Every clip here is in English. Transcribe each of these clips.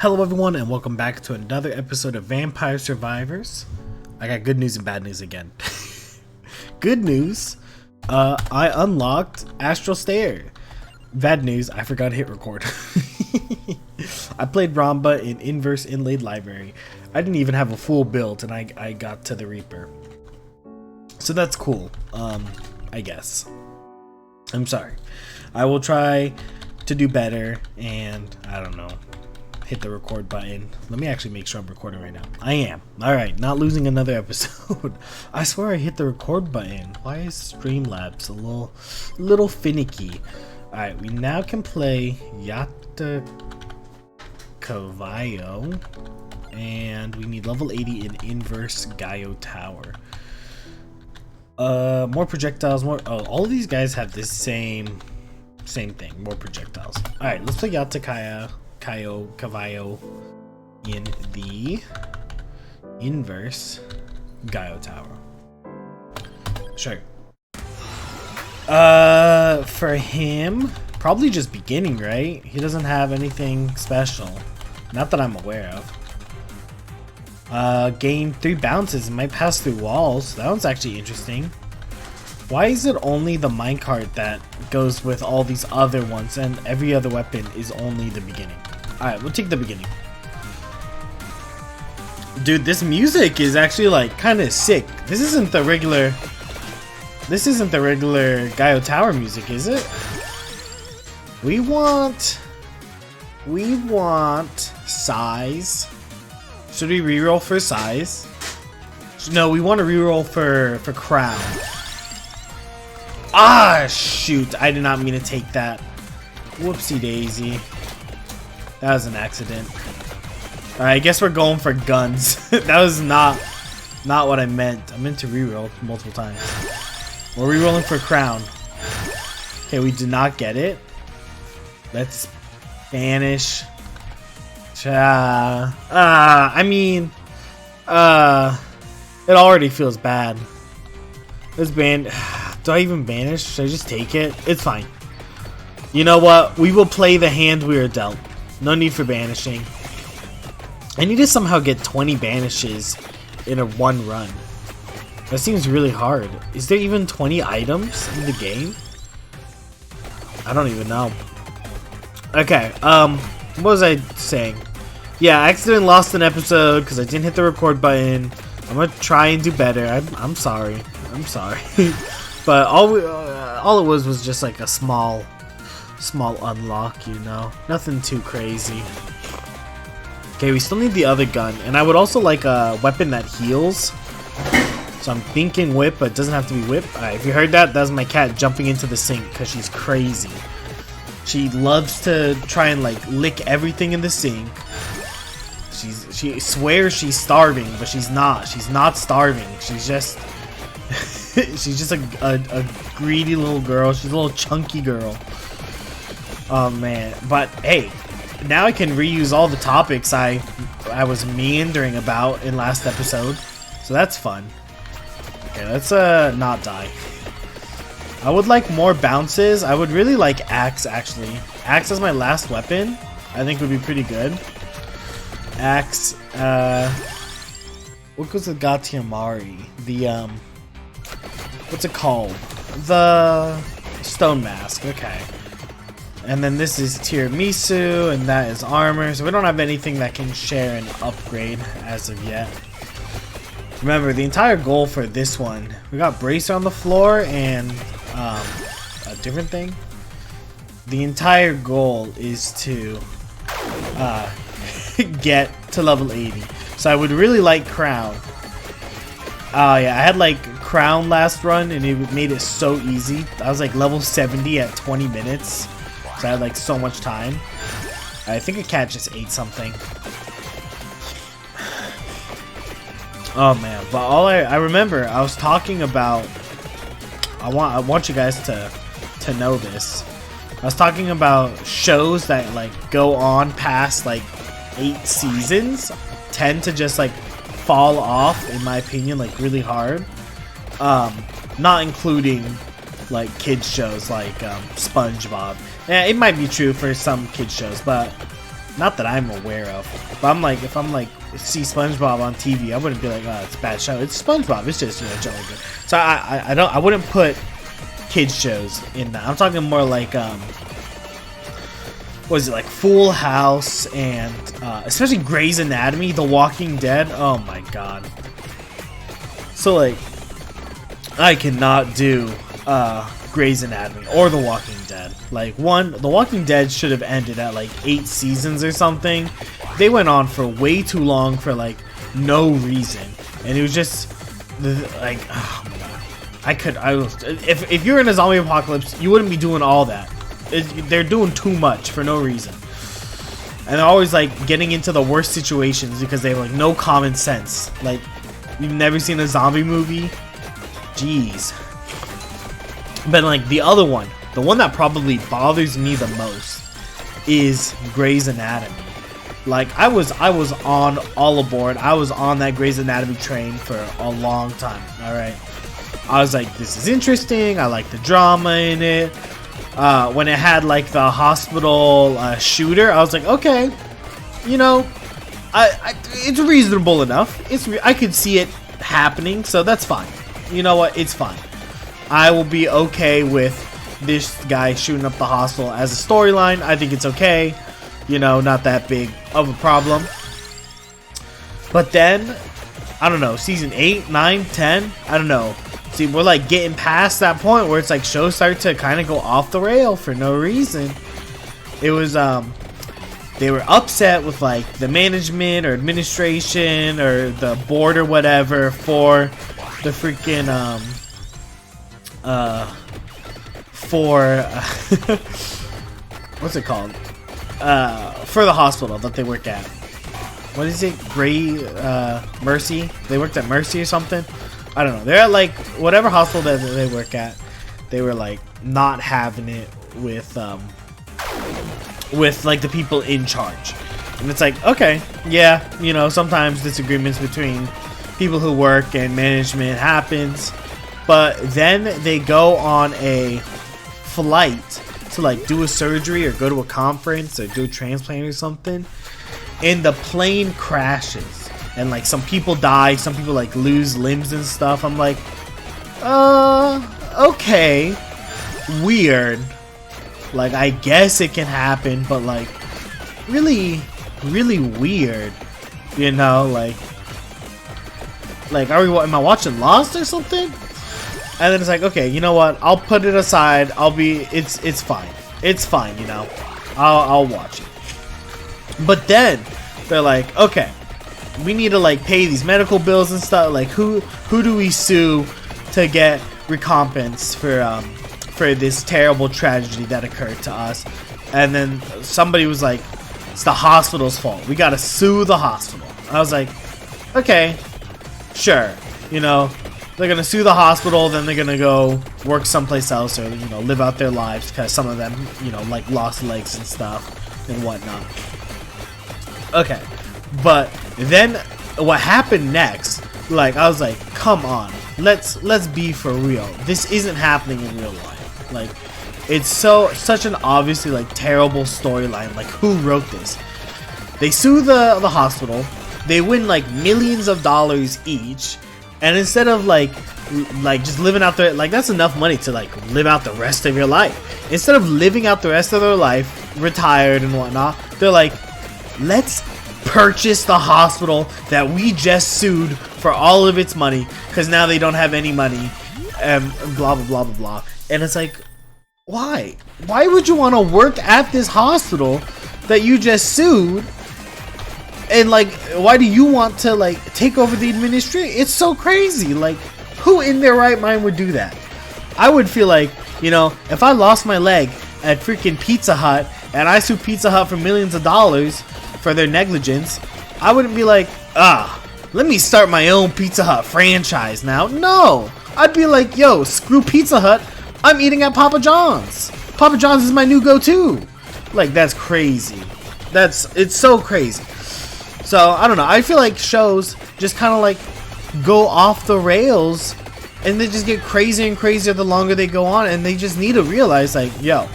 Hello everyone and welcome back to another episode of Vampire Survivors. I got good news and bad news again. Good news, I unlocked Astral Stare. Bad news, I forgot to hit record. I played Ramba in Inverse Inlaid Library. I didn't even have a full build and I got to the Reaper. So that's cool, I guess. I'm sorry. I will try to do better and I don't know. Hit the record button. Let me actually make sure I'm recording right now. I am. Alright, not losing another episode. I swear I hit the record button. Why is Streamlabs a little finicky? Alright, we now can play Yatto Cavallo. And we need level 80 in Inverse Gallo Tower. More projectiles, more all of these guys have this same thing, more projectiles. Alright, let's play Yatto Cavallo in the Inverse Gallo Tower. Sure. For him, probably just beginning, right? He doesn't have anything special. Not that I'm aware of. Gain 3 bounces and might pass through walls. That one's actually interesting. Why is it only the minecart that goes with all these other ones and every other weapon is only the beginning? Alright, we'll take the beginning. Dude, this music is actually like kind of sick. This isn't the regular Gallo Tower music, is it? We want size. Should we reroll for size? No, we want to reroll for crown. Ah, shoot. I did not mean to take that. Whoopsie daisy. That was an accident. Alright, I guess we're going for guns. That was not what I meant. I meant to reroll multiple times. We're rerolling for crown. Okay, we did not get it. Let's banish. I mean, it already feels bad. Let's ban. Do I even banish? Should I just take it? It's fine. You know what? We will play the hand we are dealt. No need for banishing. I need to somehow get 20 banishes in one run. That seems really hard. Is there even 20 items in the game? I don't even know. Okay, what was I saying? Yeah, I accidentally lost an episode because I didn't hit the record button. I'm gonna try and do better. I'm sorry. I'm sorry. But all it was just like a small unlock, you know, nothing too crazy. Okay, we still need the other gun, and I would also like a weapon that heals. So I'm thinking whip, but it doesn't have to be whip. Alright, if you heard that, that's my cat jumping into the sink because she's crazy. She loves to try and like lick everything in the sink. She swears she's starving, but she's not. She's not starving. She's just she's just a greedy little girl. She's a little chunky girl. Oh man, but hey, now I can reuse all the topics I was meandering about in last episode, so that's fun. Okay, let's not die. I would like more bounces. I would really like axe actually. Axe as my last weapon, I think would be pretty good. Axe. What goes with Gatti Amari? The what's it called? The stone mask. Okay. And then this is tiramisu, and that is armor. So we don't have anything that can share an upgrade as of yet. Remember, the entire goal for this one, we got bracer on the floor and a different thing. The entire goal is to get to level 80. So I would really like crown. Yeah, I had like crown last run, and it made it so easy. I was like level 70 at 20 minutes. So I had like so much time. I think a cat just ate something. Oh man, but all I remember, I was talking about. I want you guys to know this. I was talking about shows that like go on past like 8 seasons, tend to just like fall off, in my opinion, like really hard. Not including like kids shows like SpongeBob. Yeah, it might be true for some kids shows, but Not that I'm aware of. But I'm like, if I'm like see SpongeBob on TV, I wouldn't be like, oh, it's a bad show. It's SpongeBob. It's just, you know, Jelly Bean. So I wouldn't put kids shows in that. I'm talking more like what is it, like Full House and especially Grey's Anatomy, The Walking Dead. Oh my god. So like, I cannot do Grey's Anatomy or The Walking Dead. Like, The Walking Dead should have ended at like 8 seasons or something. They went on for way too long for like no reason, and it was just like, oh my god. If you're in a zombie apocalypse, you wouldn't be doing all that. They're doing too much for no reason, and they're always like getting into the worst situations because they have like no common sense. Like, you've never seen a zombie movie? Jeez. But like the other one, the one that probably bothers me the most is Grey's Anatomy. Like, I was on all aboard. I was on that Grey's Anatomy train for a long time. All right, I was like, this is interesting. I like the drama in it. When it had like the hospital shooter, I was like, okay, you know, it's reasonable enough. I could see it happening, so that's fine. You know what? It's fine. I will be okay with this guy shooting up the hospital as a storyline. I think it's okay. You know, not that big of a problem. But then, I don't know, season 8, 9, 10, I don't know. See, we're like getting past that point where it's like shows start to kind of go off the rail for no reason. It was, they were upset with like the management or administration or the board or whatever for the freaking, what's it called? For the hospital that they work at. What is it? Mercy? They worked at Mercy or something? I don't know. They're at like whatever hospital that they work at. They were like not having it with like the people in charge. And it's like, okay, yeah, you know, sometimes disagreements between people who work and management happens. But then they go on a flight to like do a surgery or go to a conference or do a transplant or something, and the plane crashes and like some people die, some people like lose limbs and stuff. I'm like, okay, weird. Like, I guess it can happen, but like really weird, you know? Like am I watching Lost or something? And then it's like, okay, you know what? I'll put it aside. It's fine. It's fine, you know. I'll watch it. But then they're like, okay, we need to like pay these medical bills and stuff. Like, who do we sue to get recompense for this terrible tragedy that occurred to us? And then somebody was like, it's the hospital's fault. We gotta sue the hospital. I was like, okay, sure, you know. They're gonna sue the hospital, then they're gonna go work someplace else, or, you know, live out their lives, because some of them, you know, like lost legs and stuff and whatnot. Okay, but then what happened next? Like, I was like, come on, let's be for real. This isn't happening in real life. Like, it's such an obviously like terrible storyline. Like, who wrote this? They sue the hospital. They win like millions of dollars each. And instead of like just living out their, like, that's enough money to like live out the rest of your life. Instead of living out the rest of their life, retired and whatnot, they're like, let's purchase the hospital that we just sued for all of its money, because now they don't have any money, and blah blah blah blah blah. And it's like, why would you want to work at this hospital that you just sued? And like, why do you want to like take over the administration? It's so crazy. Like, who in their right mind would do that? I would feel like, you know, if I lost my leg at freaking Pizza Hut and I sue Pizza Hut for millions of dollars for their negligence, I wouldn't be like, let me start my own Pizza Hut franchise now. No, I'd be like, yo, screw Pizza Hut. I'm eating at Papa John's. Papa John's is my new go-to. Like, that's crazy. It's so crazy. So, I don't know. I feel like shows just kind of like go off the rails, and they just get crazier and crazier the longer they go on, and they just need to realize, like, yo,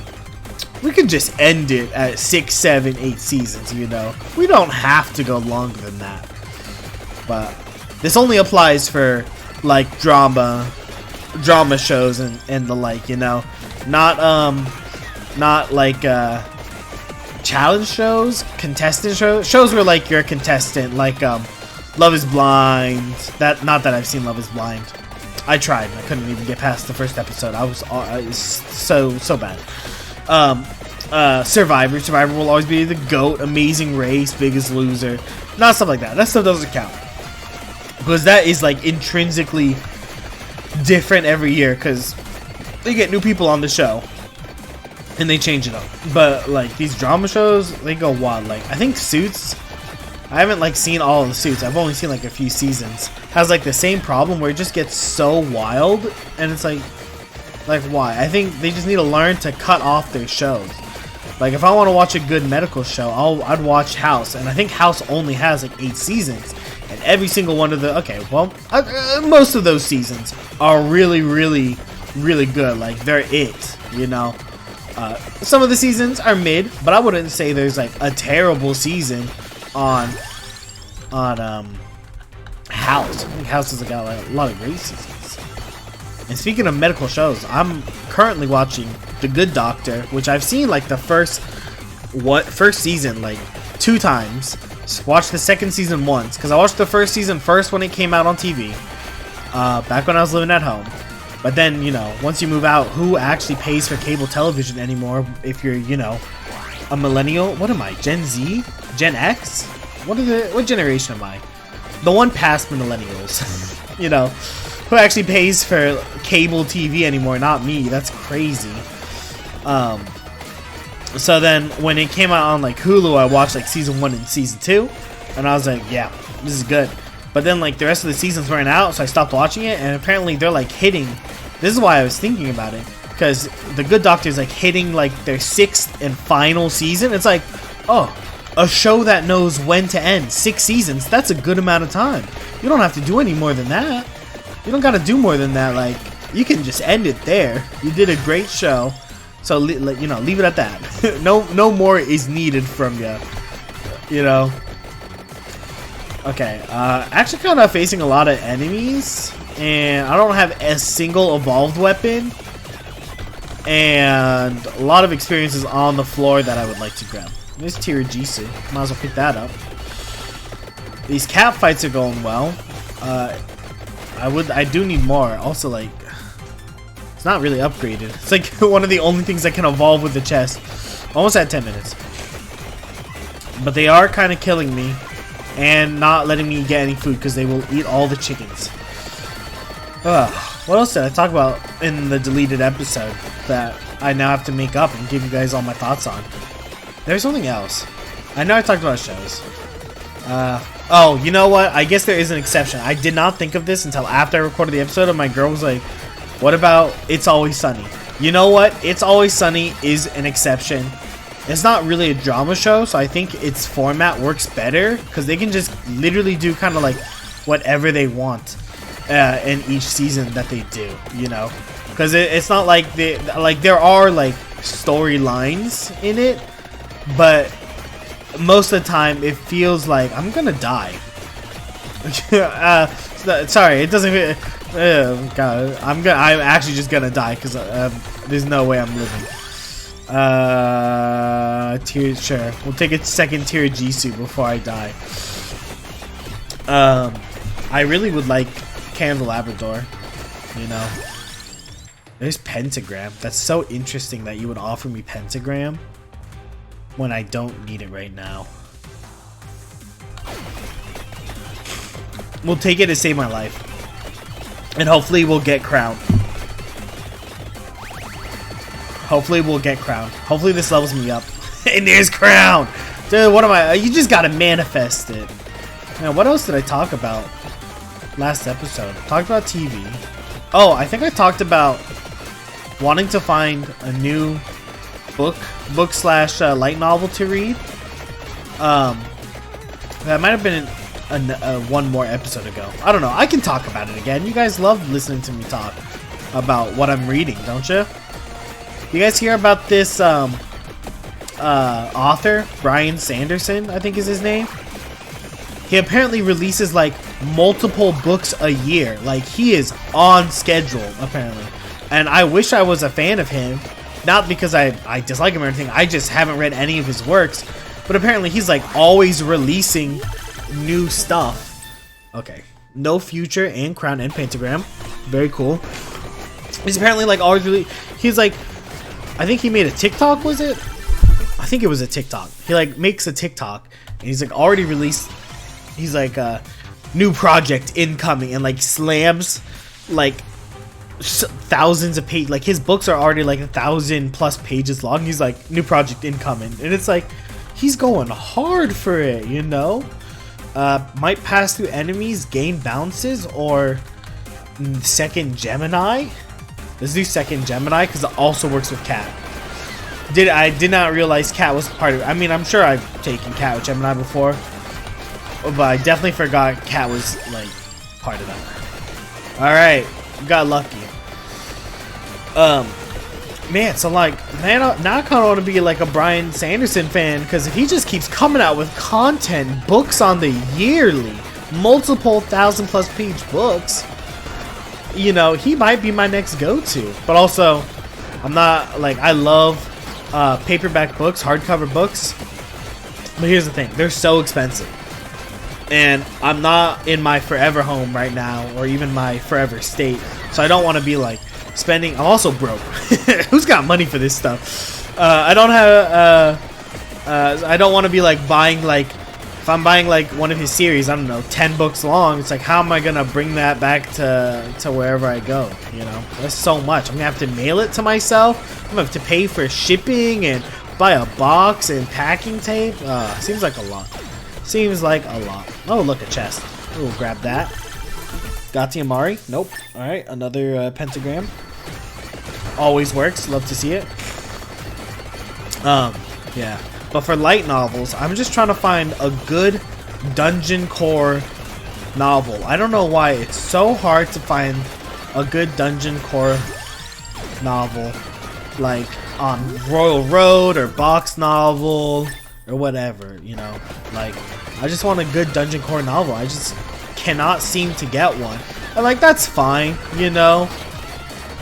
we could just end it at 6, 7, 8 seasons, you know? We don't have to go longer than that. But this only applies for, like, drama shows and the like, you know? Not like, challenge shows, contestant shows where, like, you're a contestant, like, Love is Blind. Not that I've seen Love is Blind. I tried. I couldn't even get past the first episode. I was so bad. Survivor will always be the GOAT, Amazing Race, Biggest Loser. Not stuff like that. That stuff doesn't count. Because that is, like, intrinsically different every year. Because they get new people on the show. And they change it up. But, like, these drama shows, they go wild. Like, I think Suits, I haven't, like, seen all of the Suits. I've only seen, like, a few seasons. Has, like, the same problem where it just gets so wild. And it's like why? I think they just need to learn to cut off their shows. Like, if I want to watch a good medical show, I'd watch House. And I think House only has, like, 8 seasons. And every single one of the... Okay, well, most of those seasons are really, really, really good. Like, they're it, you know? Some of the seasons are mid, but I wouldn't say there's, like, a terrible season on House. I think House has got, like, a lot of great seasons. And speaking of medical shows, I'm currently watching The Good Doctor, which I've seen, like, the first season, like, 2 times. Watched the second season once, because I watched the first season first when it came out on TV, back when I was living at home. But then, you know, once you move out, who actually pays for cable television anymore if you're, you know, a millennial? What am I, Gen Z? Gen X? What generation am I? The one past millennials, you know, who actually pays for cable TV anymore, not me. That's crazy. So then when it came out on, like, Hulu, I watched, like, season 1 and season 2, and I was like, yeah, this is good. But then, like, the rest of the seasons weren't out, so I stopped watching it, and apparently they're, like, hitting... This is why I was thinking about it, because The Good Doctor is, like, hitting, like, their 6th and final season. It's like, oh, a show that knows when to end. 6 seasons, that's a good amount of time. You don't have to do any more than that. You don't gotta do more than that. Like, you can just end it there. You did a great show, so, you know, leave it at that. No more is needed from you, you know? Okay, actually kind of facing a lot of enemies, and I don't have a single evolved weapon, and a lot of experiences on the floor that I would like to grab. There's Tirajisu, might as well pick that up. These cat fights are going well. I do need more. Also, like, it's not really upgraded. It's like one of the only things that can evolve with the chest. Almost at 10 minutes. But they are kind of killing me. And not letting me get any food because they will eat all the chickens. What else did I talk about in the deleted episode that I now have to make up and give you guys all my thoughts on? There's something else. I know I talked about shows. Oh, you know what? I guess there is an exception. I did not think of this until after I recorded the episode, and my girl was like, what about It's Always Sunny? You know what? It's Always Sunny is an exception. It's not really a drama show, so I think its format works better because they can just literally do kind of like whatever they want in each season that they do, you know? Because it's not like there are like storylines in it, but most of the time it feels like I'm gonna die. Sorry, it doesn't. God, I'm actually just gonna die because there's no way I'm living. Sure. We'll take a second tier Jisoo before I die. I really would like Candle Labrador, you know. There's Pentagram. That's so interesting that you would offer me Pentagram when I don't need it right now. We'll take it to save my life. And hopefully we'll get crowned. Hopefully we'll get crowned. Hopefully this levels me up. And there's crown! Dude, what am I? You just gotta manifest it. Man, what else did I talk about last episode? Talked about TV. Oh, I think I talked about wanting to find a new book slash light novel to read. That might have been one more episode ago. I don't know. I can talk about it again. You guys love listening to me talk about what I'm reading, don't you? You guys hear about this author, Brian Sanderson, I think is his name. He apparently releases like multiple books a year. Like, he is on schedule apparently, and I wish I was a fan of him. Not because I dislike him or anything, I just haven't read any of his works. But apparently he's like always releasing new stuff. Okay. No Future and Crown and Pentagram. Very cool. He's apparently like always really, he's like, I think he made a TikTok, was it? I think it was a TikTok. He like makes a TikTok and he's like already released, he's like new project incoming, and like slams like thousands of pages. Like, his books are already like 1,000+ pages long. He's like, new project incoming, and it's like he's going hard for it, you know. Might pass through enemies, gain bounces, or second Gemini. Let's do second Gemini because it also works with Cat. I did not realize Cat was part of it. I mean, I'm sure I've taken Cat with Gemini before, but I definitely forgot Cat was like part of that. All right. Got lucky. Man, so like, man, now I kind of want to be like a Brian Sanderson fan, because if he just keeps coming out with content, books on the yearly, multiple 1,000+ page books, you know, he might be my next go-to. But also, I'm not like, I love paperback books, hardcover books, but here's the thing, they're so expensive. And I'm not in my forever home right now, or even my forever state, so I don't want to be like spending. I'm also broke. Who's got money for this stuff? I don't have. I don't want to be like buying, like, if I'm buying like one of his series, I don't know, 10 books long. It's like, how am I gonna bring that back to wherever I go? You know, that's so much. I'm gonna have to mail it to myself. I'm gonna have to pay for shipping and buy a box and packing tape. Seems like a lot. Seems like a lot. Oh, look, a chest. We'll grab that. Gatti Amari. Nope. Alright, another pentagram. Always works. Love to see it. Yeah. But for light novels, I'm just trying to find a good dungeon core novel. I don't know why it's so hard to find a good dungeon core novel. Like on Royal Road or Box Novel or whatever, you know. Like, I just want a good dungeon core novel. I just cannot seem to get one. And like, that's fine, you know.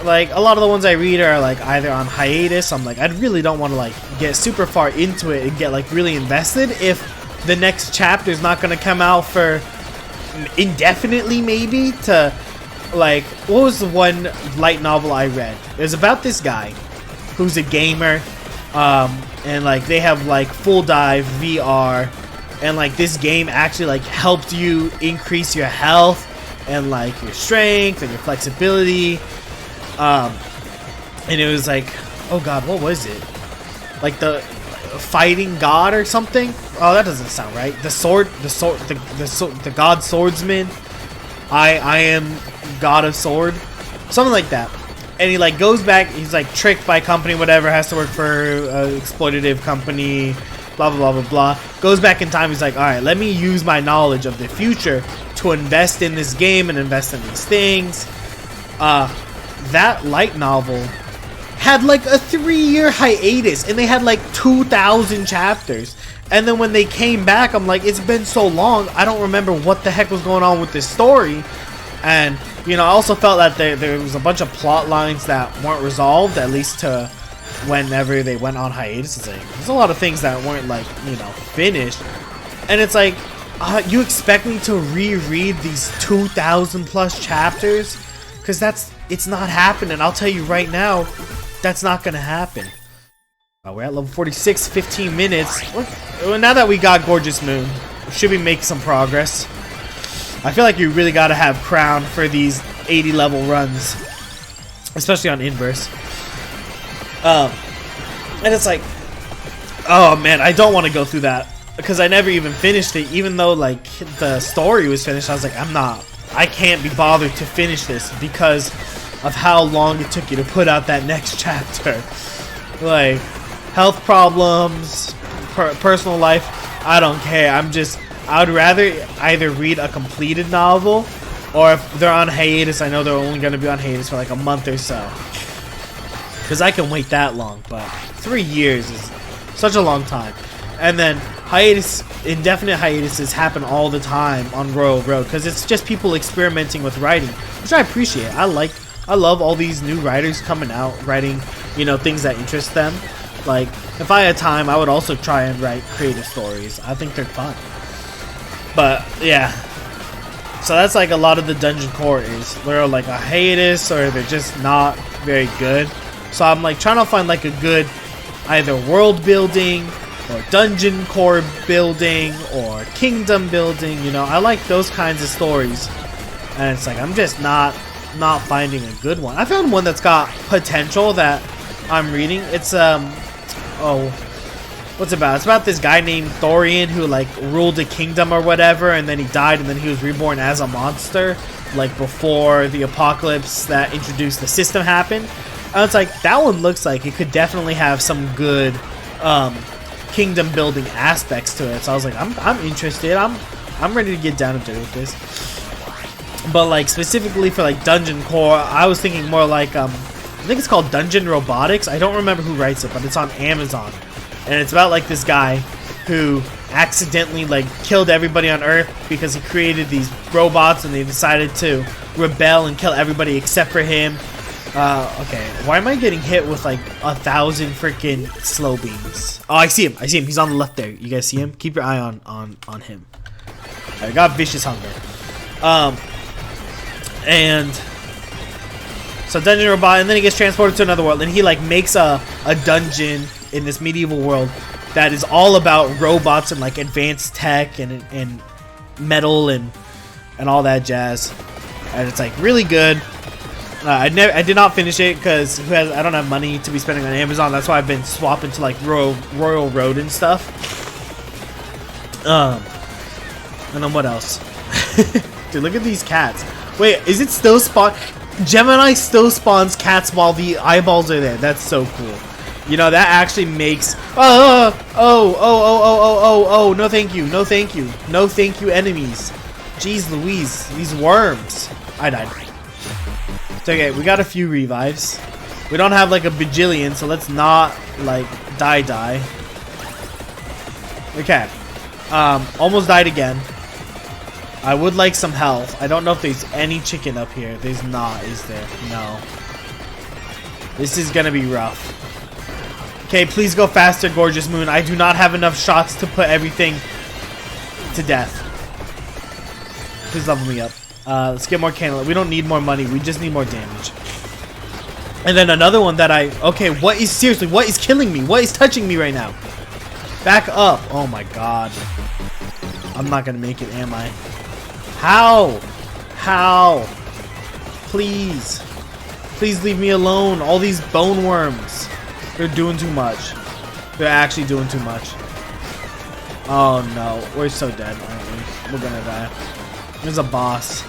Like, a lot of the ones I read are like either on hiatus. I'm like, I really don't want to like get super far into it and get like really invested if the next chapter is not going to come out for indefinitely, maybe. To like, what was the one light novel I read? It was about this guy who's a gamer, and like they have like full dive VR, and like this game actually like helped you increase your health and like your strength and your flexibility. And it was like, oh god, what was it? Like the fighting god or something? Oh, that doesn't sound right. The god swordsman. I am god of sword, something like that. And he like goes back. He's like tricked by a company, whatever. Has to work for an exploitative company. Blah blah blah blah blah. Goes back in time. He's like, all right, let me use my knowledge of the future to invest in this game and invest in these things. That light novel had like a 3-year hiatus, and they had like 2,000 chapters. And then when they came back, I'm like, it's been so long, I don't remember what the heck was going on with this story. And you know, I also felt that there was a bunch of plot lines that weren't resolved, at least to whenever they went on hiatus. It's like, there's a lot of things that weren't like, you know, finished. And it's like, you expect me to reread these 2,000+ chapters? Because it's not happening. I'll tell you right now, that's not gonna happen. We're at level 46, 15 minutes. Well, now that we got Gorgeous Moon, should we make some progress? I feel like you really gotta have Crown for these 80 level runs, especially on Inverse. And it's like, oh man, I don't want to go through that because I never even finished it. Even though like the story was finished, I was like, I can't be bothered to finish this because of how long it took you to put out that next chapter. Like, health problems, personal life, I don't care. I would rather either read a completed novel, or if they're on hiatus, I know they're only going to be on hiatus for like a month or so. Because I can wait that long, but 3 years is Such a long time. And then indefinite hiatuses happen all the time on Royal Road because it's just people experimenting with writing, which I appreciate. I love all these new writers coming out, writing, you know, things that interest them. Like, if I had time, I would also try and write creative stories. I think they're fun. But, yeah. So that's like a lot of the dungeon core is. They're like a hiatus or they're just not very good. So I'm like trying to find like a good either world building or dungeon core building or kingdom building. You know, I like those kinds of stories. And it's like I'm just not finding a good one. I found one that's got potential that I'm reading. It's what's it about? It's about this guy named Thorian who like ruled a kingdom or whatever, and then he died, and then he was reborn as a monster, like before the apocalypse that introduced the system happened. And it's like that one looks like it could definitely have some good kingdom building aspects to it. So I was like, I'm interested. I'm ready to get down and dirty with this. But like specifically for like dungeon core, I was thinking more like I think it's called Dungeon Robotics. I don't remember who writes it, but it's on Amazon. And it's about like this guy who accidentally like killed everybody on Earth because he created these robots and they decided to rebel and kill everybody except for him. Okay, why am I getting hit with like 1,000 freaking slow beams? Oh, I see him. He's on the left there. You guys see him? Keep your eye on him. I got vicious hunger. And so dungeon robot, and then he gets transported to another world, and he like makes a dungeon in this medieval world that is all about robots and like advanced tech and metal and all that jazz. And it's like really good. I did not finish it because I don't have money to be spending on Amazon. That's why I've been swapping to like Royal Road and stuff. And then what else? Dude, look at these cats. Wait, is it still spawn? Gemini still spawns cats while the eyeballs are there. That's so cool. You know, that actually makes... Oh, no thank you, no thank you. No thank you, enemies. Jeez Louise, these worms. I died. It's okay, we got a few revives. We don't have like a bajillion, so let's not like die. Okay. Almost died again. I would like some health. I don't know if there's any chicken up here. There's not, is there? No. This is gonna be rough. Okay, please go faster, gorgeous moon. I do not have enough shots to put everything to death. Please level me up. Let's get more candle. We don't need more money. We just need more damage. And then another one that okay, what is killing me? What is touching me right now? Back up. Oh my god. I'm not gonna make it, am I? How? Please leave me alone. All these bone worms. They're doing too much. They're actually doing too much. Oh no. We're so dead, aren't we? We're gonna die. There's a boss.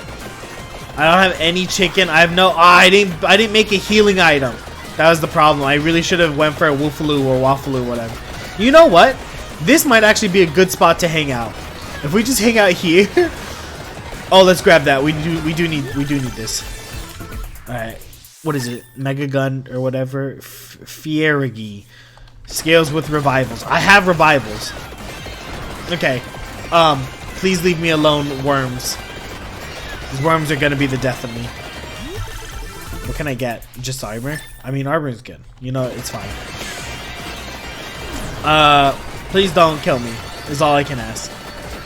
I don't have any chicken. I have no... I didn't make a healing item. That was the problem. I really should have went for a Woofaloo or Waffaloo, whatever. You know what? This might actually be a good spot to hang out. If we just hang out here... Oh, let's grab that. We do need this. Alright. What is it? Mega Gun or whatever? Fierigi. Scales with revivals. I have revivals. Okay. Please leave me alone, worms. These worms are gonna be the death of me. What can I get? Just armor? I mean, armor is good. You know, it's fine. Please don't kill me. Is all I can ask.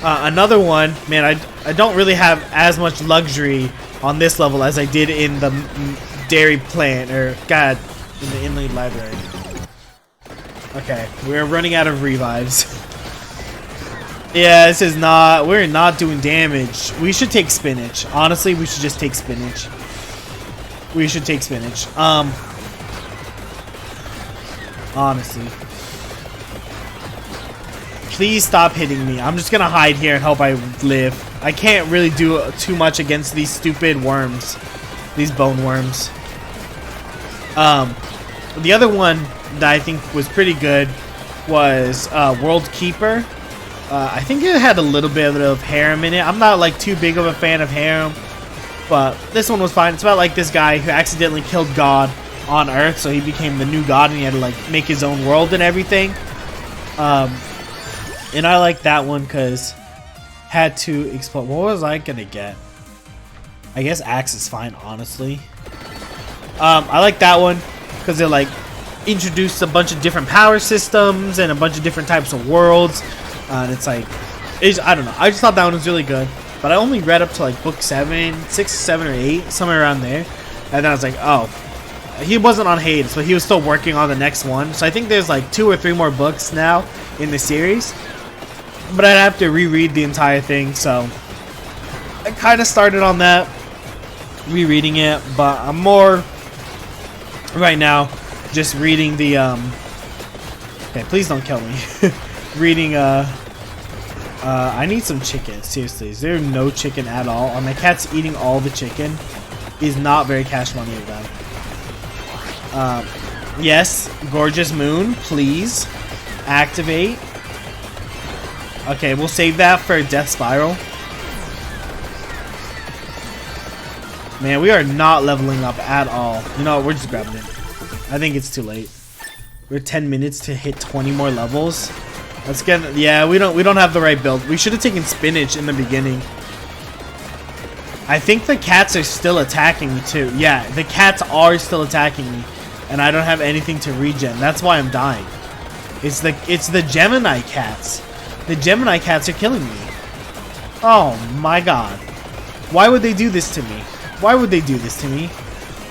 Another one, man, I don't really have as much luxury on this level as I did in the dairy plant, or god, in the inland library. Okay, we're running out of revives. Yeah, this is not, we're not doing damage. We should take spinach. Honestly, we should just take spinach. We should take spinach. Honestly. Please stop hitting me. I'm just gonna hide here and hope I live. I can't really do too much against these stupid worms. These bone worms. The other one that I think was pretty good was World Keeper. I think it had a little bit of harem in it. I'm not like too big of a fan of harem, but this one was fine. It's about like this guy who accidentally killed God on Earth, so he became the new god and he had to like make his own world and everything. And I like that one because had to explode. What was I gonna get? I guess axe is fine, honestly. I like that one because it like introduced a bunch of different power systems and a bunch of different types of worlds. And it's like, I don't know. I just thought that one was really good. But I only read up to like book 6, 7, or 8, somewhere around there. And then I was like, oh, he wasn't on hiatus, but he was still working on the next one. So I think there's like 2 or 3 more books now in the series. But I'd have to reread the entire thing. So I kind of started on that, rereading it. But I'm more right now just reading the okay, please don't kill me. Reading I need some chicken. Seriously, is there no chicken at all? My cat's eating all the chicken. Is not very cash money again. Yes, gorgeous moon, please activate. Okay, we'll save that for death spiral. Man, we are not leveling up at all. You know what, we're just grabbing it. I think it's too late. We're 10 minutes to hit 20 more levels. Let's get, yeah, we don't have the right build. We should have taken spinach in the beginning. I think the cats are still attacking me too. Yeah, the cats are still attacking me, and I don't have anything to regen. That's why I'm dying. It's the Gemini cats. The Gemini cats are killing me. Oh my god. Why would they do this to me? Why would they do this to me?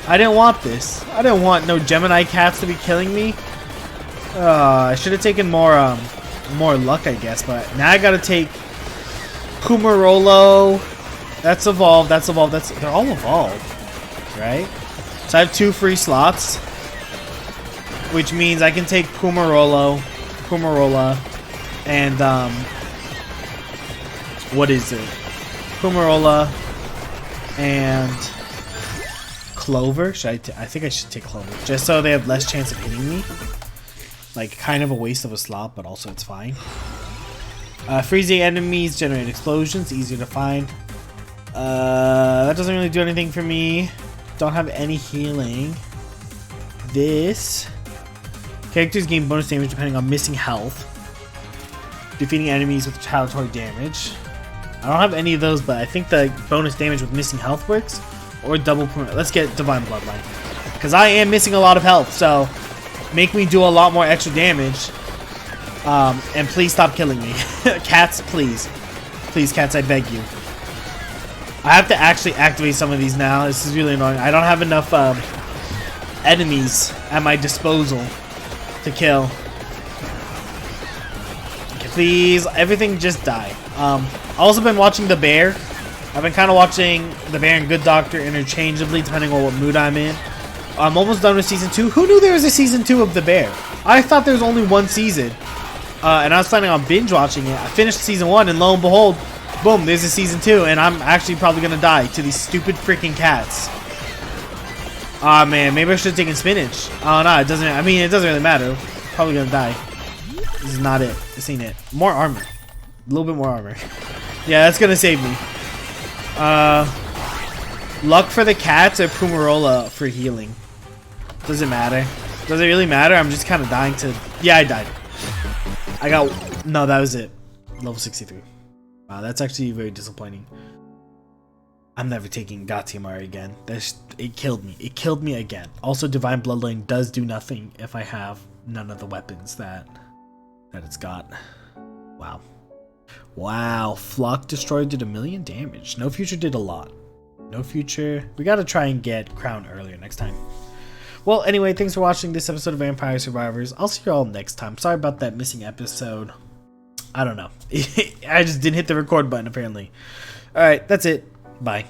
I didn't want this. I didn't want no Gemini cats to be killing me. I should have taken more luck, I guess, but now I gotta take Pumarolo. That's evolved. They're all evolved, right? So I have 2 free slots, which means I can take Pumarola, and what is it? Pumarola and Clover. I think I should take Clover just so they have less chance of hitting me. Like, kind of a waste of a slot, but also it's fine. Freezing enemies generate explosions, easier to find. That doesn't really do anything for me. Don't have any healing. This. Characters gain bonus damage depending on missing health. Defeating enemies with retaliatory damage. I don't have any of those, but I think the bonus damage with missing health works. Or double. Let's get Divine Bloodline. Because I am missing a lot of health, so make me do a lot more extra damage. And please stop killing me. Cats, please. Please, cats, I beg you. I have to actually activate some of these now. This is really annoying. I don't have enough enemies at my disposal to kill. Okay, please, everything just die. I've also been watching The Bear. I've been kind of watching The Bear and Good Doctor interchangeably, depending on what mood I'm in. I'm almost done with season 2. Who knew there was a season 2 of The Bear? I thought there was only 1 season. And I was planning on binge watching it. I finished season 1, and lo and behold, boom, there's a season 2, and I'm actually probably gonna die to these stupid freaking cats. Aw, man, maybe I should have taken spinach. Oh, no, it doesn't, I mean, it doesn't really matter. Probably gonna die. This is not it. This ain't it. More armor. A little bit more armor. Yeah, that's gonna save me. Luck for the cats or Pumarola for healing? Does it matter? Does it really matter? I'm just kind of dying to... Yeah, I died. I got... No, that was it. Level 63. Wow, that's actually very disappointing. I'm never taking Gatti Amari again. It killed me. It killed me again. Also, Divine Bloodline does do nothing if I have none of the weapons that it's got. Wow. Wow. Flock Destroyed did 1,000,000 damage. No Future did a lot. No Future. We gotta try and get Crown earlier next time. Well, anyway, thanks for watching this episode of Vampire Survivors. I'll see you all next time. Sorry about that missing episode. I don't know. I just didn't hit the record button, apparently. Alright, that's it. Bye.